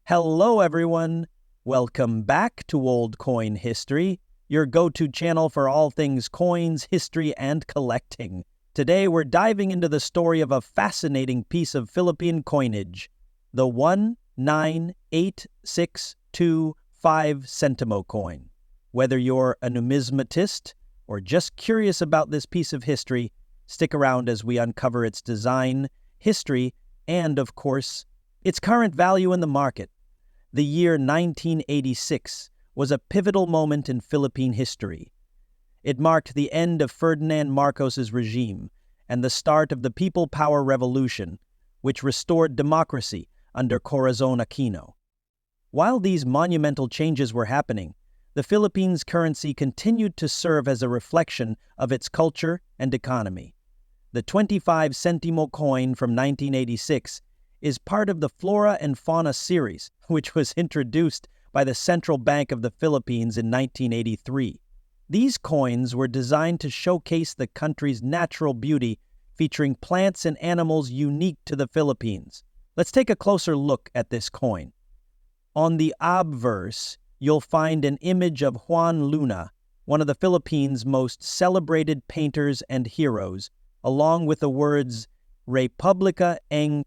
Hello, everyone. Welcome back to Old Coin History, your go-to channel for all things coins, history, and collecting. Today, we're diving into the story of a fascinating piece of Philippine coinage, the 198,625 Sentimo coin. Whether you're a numismatist or just curious about this piece of history, stick around as we uncover its design, history, and, of course, its current value in the market. The year 1986 was a pivotal moment in Philippine history. It marked the end of Ferdinand Marcos's regime and the start of the People Power Revolution, which restored democracy under Corazon Aquino. While these monumental changes were happening, the Philippines' currency continued to serve as a reflection of its culture and economy. The 25 Sentimo coin from 1986 is part of the Flora and Fauna series, which was introduced by the Central Bank of the Philippines in 1983. These coins were designed to showcase the country's natural beauty, featuring plants and animals unique to the Philippines. Let's take a closer look at this coin. On the obverse, you'll find an image of Juan Luna, one of the Philippines' most celebrated painters and heroes, along with the words Republica ng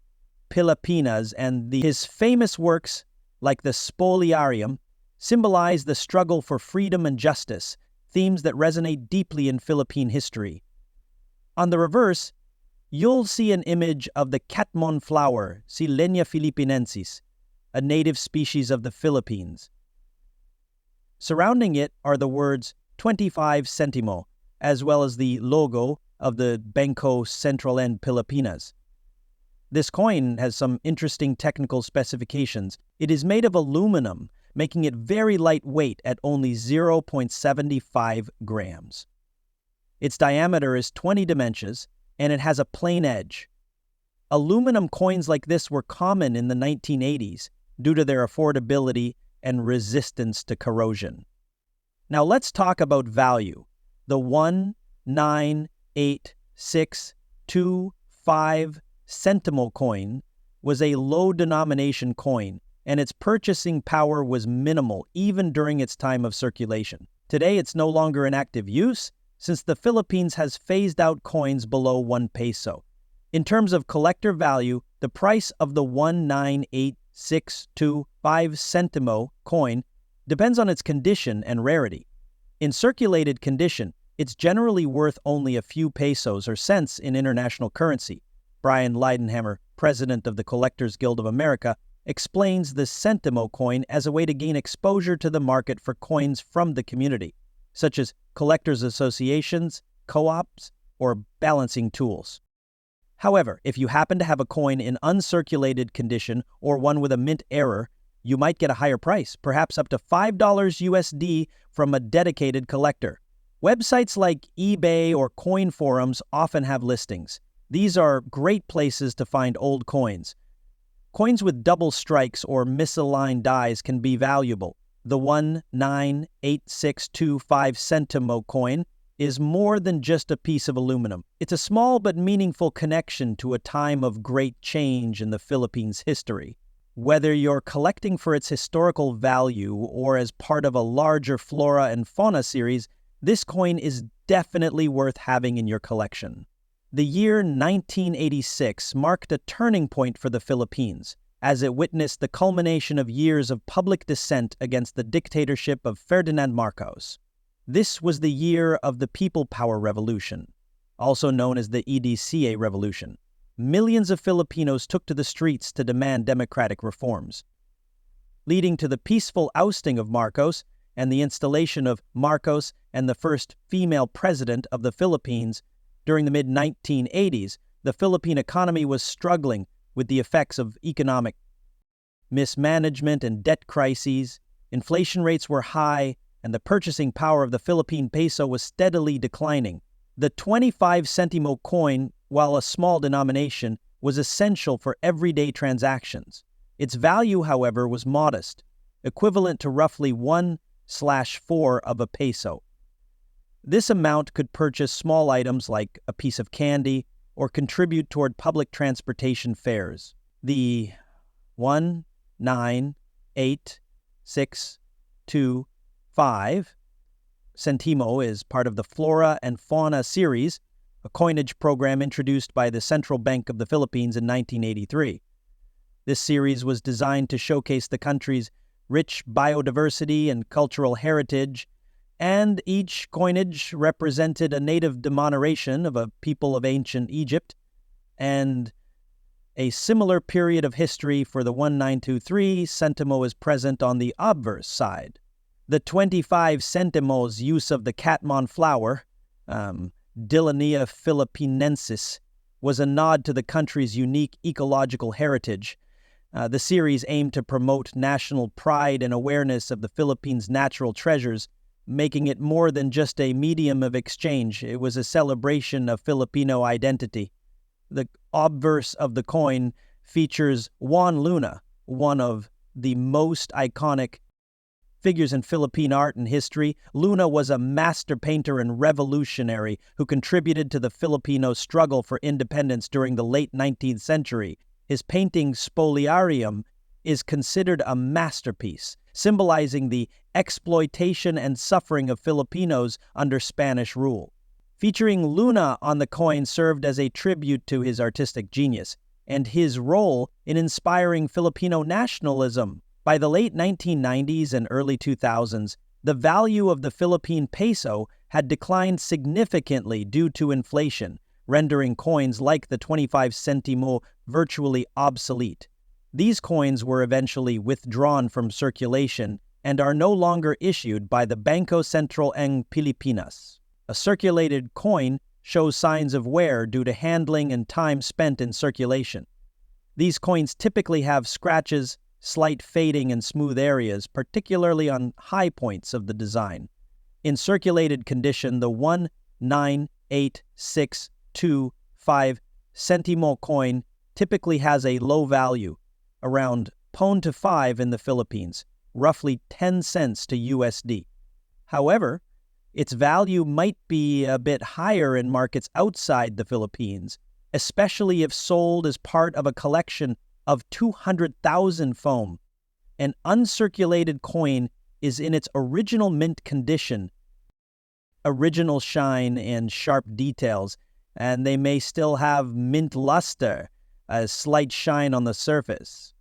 Pilipinas, and his famous works, like the Spoliarium, symbolize the struggle for freedom and justice, themes that resonate deeply in Philippine history. On the reverse, you'll see an image of the catmon flower, Silenia philippinensis, a native species of the Philippines. Surrounding it are the words 25 Sentimo, as well as the logo of the Bangko Sentral and Pilipinas. This coin has some interesting technical specifications. It is made of aluminum, making it very lightweight at only 0.75 grams. Its diameter is 20 dimensions, and it has a plain edge. Aluminum coins like this were common in the 1980s due to their affordability and resistance to corrosion. Now let's talk about value. The 198,625 Sentimo coin was a low-denomination coin, and its purchasing power was minimal even during its time of circulation. Today, it's no longer in active use since the Philippines has phased out coins below 1 peso. In terms of collector value, the price of the 198,625 Sentimo coin depends on its condition and rarity. In circulated condition, it's generally worth only a few pesos or cents in international currency. Brian Leidenhammer, president of the Collectors Guild of America, explains the Sentimo coin as a way to gain exposure to the market for coins from the community, such as collectors' associations, co-ops, or balancing tools. However, if you happen to have a coin in uncirculated condition or one with a mint error, you might get a higher price, perhaps up to $5 USD from a dedicated collector. Websites like eBay or coin forums often have listings. These are great places to find old coins. Coins with double strikes or misaligned dies can be valuable. The 198,625 Sentimo coin is more than just a piece of aluminum. It's a small but meaningful connection to a time of great change in the Philippines' history. Whether you're collecting for its historical value or as part of a larger Flora and Fauna series, this coin is definitely worth having in your collection. The year 1986 marked a turning point for the Philippines, as it witnessed the culmination of years of public dissent against the dictatorship of Ferdinand Marcos. This was the year of the People Power Revolution, also known as the EDCA Revolution. Millions of Filipinos took to the streets to demand democratic reforms, leading to the peaceful ousting of Marcos and the installation of Marcos and the first female president of the Philippines. During the mid-1980s, the Philippine economy was struggling with the effects of economic mismanagement and debt crises. Inflation rates were high, and the purchasing power of the Philippine peso was steadily declining. The 25 Sentimo coin, while a small denomination, was essential for everyday transactions. Its value, however, was modest, equivalent to roughly 1/4 of a peso. This amount could purchase small items like a piece of candy or contribute toward public transportation fares. The 1, 9, 98625. Sentimo is part of the Flora and Fauna series, a coinage program introduced by the Central Bank of the Philippines in 1983. This series was designed to showcase the country's rich biodiversity and cultural heritage, and each coinage represented a native demoneration of a people of ancient Egypt, and a similar period of history for the 1923 Sentimo is present on the obverse side. The 25 Sentimo's use of the catmon flower, Dilania philippinensis, was a nod to the country's unique ecological heritage. The series aimed to promote national pride and awareness of the Philippines' natural treasures, making it more than just a medium of exchange. It was a celebration of Filipino identity. The obverse of the coin features Juan Luna, one of the most iconic figures in Philippine art and history. Luna was a master painter and revolutionary who contributed to the Filipino struggle for independence during the late 19th century. His painting Spoliarium is considered a masterpiece, symbolizing the exploitation and suffering of Filipinos under Spanish rule. Featuring Luna on the coin served as a tribute to his artistic genius and his role in inspiring Filipino nationalism. By the late 1990s and early 2000s, the value of the Philippine peso had declined significantly due to inflation, rendering coins like the 25 Sentimo virtually obsolete. These coins were eventually withdrawn from circulation and are no longer issued by the Bangko Sentral ng Pilipinas. A circulated coin shows signs of wear due to handling and time spent in circulation. These coins typically have scratches, slight fading, and smooth areas, particularly on high points of the design. In circulated condition, the 198,625 Sentimo coin typically has a low value, around 0.5 in the Philippines, roughly 10 cents to USD. However, its value might be a bit higher in markets outside the Philippines, especially if sold as part of a collection of 200,000 foam. An uncirculated coin is in its original mint condition, original shine and sharp details, and they may still have mint luster, a slight shine on the surface.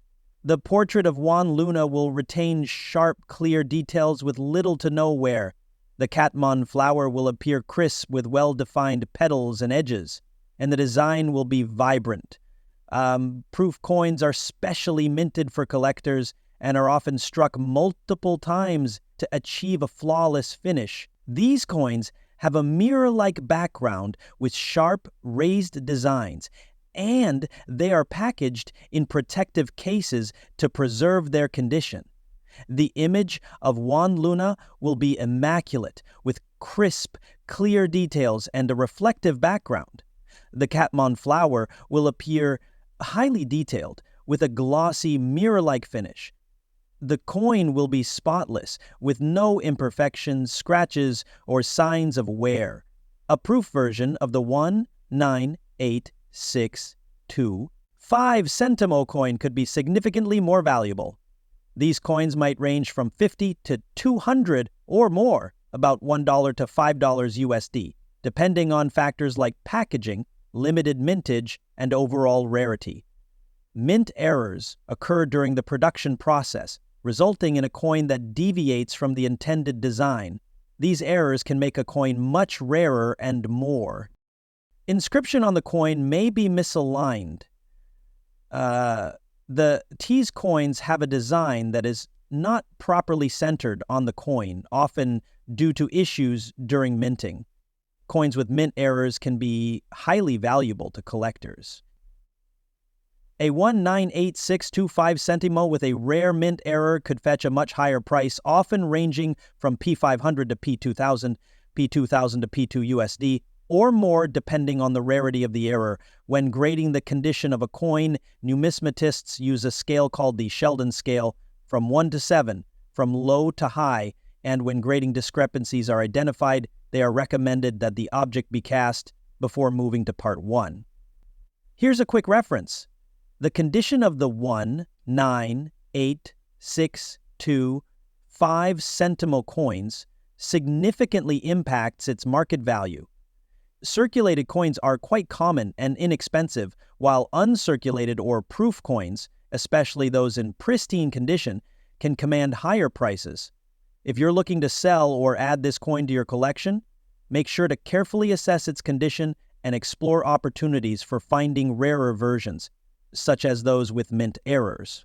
The portrait of Juan Luna will retain sharp, clear details with little to no wear. The catmon flower will appear crisp with well-defined petals and edges, and the design will be vibrant. Proof coins are specially minted for collectors and are often struck multiple times to achieve a flawless finish. These coins have a mirror-like background with sharp, raised designs, and they are packaged in protective cases to preserve their condition. The image of Juan Luna will be immaculate, with crisp, clear details and a reflective background. The catmon flower will appear highly detailed, with a glossy, mirror-like finish. The coin will be spotless, with no imperfections, scratches, or signs of wear. A proof version of the 198,625 Sentimo coin could be significantly more valuable. These coins might range from 50 to 200 or more, about $1 to $5 USD, depending on factors like packaging, limited mintage, and overall rarity. Mint errors occur during the production process, resulting in a coin that deviates from the intended design. These errors can make a coin much rarer and more. Inscription on the coin may be misaligned. The T's coins have a design that is not properly centered on the coin, often due to issues during minting. Coins with mint errors can be highly valuable to collectors. A 198,625 Sentimo with a rare mint error could fetch a much higher price, often ranging from P500 to P2000, P2000 to P2 USD, or more depending on the rarity of the error. When grading the condition of a coin, numismatists use a scale called the Sheldon scale from 1 to 7, from low to high, and when grading discrepancies are identified, they are recommended that the object be cast before moving to part 1. Here's a quick reference. The condition of the 198,625 6, 2, 5 Sentimo coins significantly impacts its market value. Circulated coins are quite common and inexpensive, while uncirculated or proof coins, especially those in pristine condition, can command higher prices. If you're looking to sell or add this coin to your collection, make sure to carefully assess its condition and explore opportunities for finding rarer versions, such as those with mint errors.